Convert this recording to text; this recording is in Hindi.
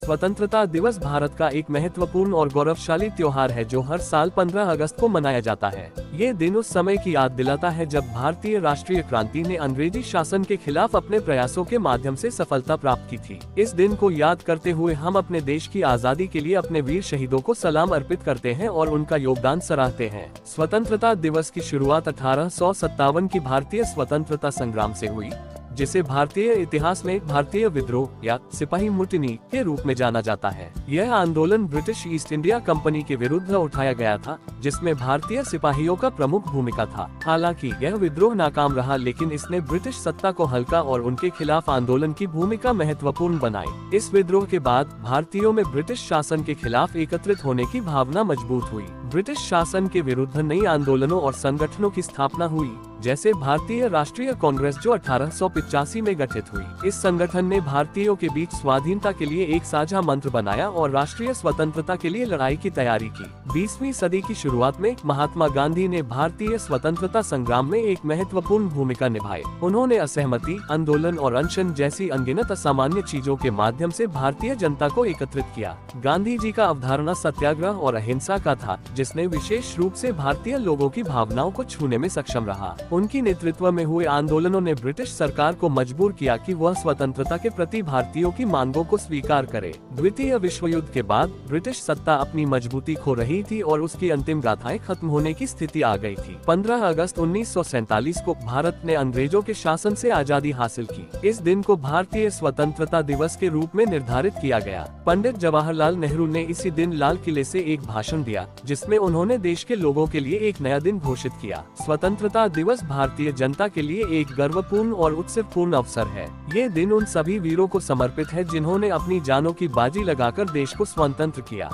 स्वतंत्रता दिवस भारत का एक महत्वपूर्ण और गौरवशाली त्योहार है जो हर साल 15 अगस्त को मनाया जाता है। ये दिन उस समय की याद दिलाता है जब भारतीय राष्ट्रीय क्रांति ने अंग्रेजी शासन के खिलाफ अपने प्रयासों के माध्यम से सफलता प्राप्त की थी। इस दिन को याद करते हुए हम अपने देश की आजादी के लिए अपने वीर शहीदों को सलाम अर्पित करते हैं और उनका योगदान सराहते हैं। स्वतंत्रता दिवस की शुरुआत 1857 की भारतीय स्वतंत्रता संग्राम से हुई, जिसे भारतीय इतिहास में भारतीय विद्रोह या सिपाही मुटिनी के रूप में जाना जाता है। यह आंदोलन ब्रिटिश ईस्ट इंडिया कंपनी के विरुद्ध उठाया गया था, जिसमें भारतीय सिपाहियों का प्रमुख भूमिका था। हालांकि यह विद्रोह नाकाम रहा, लेकिन इसने ब्रिटिश सत्ता को हल्का और उनके खिलाफ आंदोलन की भूमिका महत्वपूर्ण बनाई। इस विद्रोह के बाद भारतीयों में ब्रिटिश शासन के खिलाफ एकत्रित होने की भावना मजबूत हुई। ब्रिटिश शासन के विरुद्ध नई आंदोलनों और संगठनों की स्थापना हुई, जैसे भारतीय राष्ट्रीय कांग्रेस जो 1885 में गठित हुई। इस संगठन ने भारतीयों के बीच स्वाधीनता के लिए एक साझा मंत्र बनाया और राष्ट्रीय स्वतंत्रता के लिए लड़ाई की तैयारी की। 20वीं सदी की शुरुआत में महात्मा गांधी ने भारतीय स्वतंत्रता संग्राम में एक महत्वपूर्ण भूमिका निभाई। उन्होंने असहमति आंदोलन और अनशन जैसी अनगिनत असामान्य चीजों के माध्यम से भारतीय जनता को एकत्रित किया। गांधी जी का अवधारणा सत्याग्रह और अहिंसा का था, जिसने विशेष रूप से भारतीय लोगों की भावनाओं को छूने में सक्षम रहा। उनकी नेतृत्व में हुए आंदोलनों ने ब्रिटिश सरकार को मजबूर किया कि वह स्वतंत्रता के प्रति भारतीयों की मांगों को स्वीकार करे। द्वितीय विश्व युद्ध के बाद ब्रिटिश सत्ता अपनी मजबूती खो रही थी और उसकी अंतिम गाथाएं खत्म होने की स्थिति आ गई थी। 15 अगस्त 1947 को भारत ने अंग्रेजों के शासन से आजादी हासिल की। इस दिन को भारतीय स्वतंत्रता दिवस के रूप में निर्धारित किया गया। पंडित जवाहरलाल नेहरू ने इसी दिन लाल किले से एक भाषण दिया, जिसमें उन्होंने देश के लोगों के लिए एक नया दिन घोषित किया। स्वतंत्रता दिवस भारतीय जनता के लिए एक गर्वपूर्ण और उत्सवपूर्ण अवसर है। ये दिन उन सभी वीरों को समर्पित है जिन्होंने अपनी जानों की बाजी लगाकर देश को स्वतंत्र किया।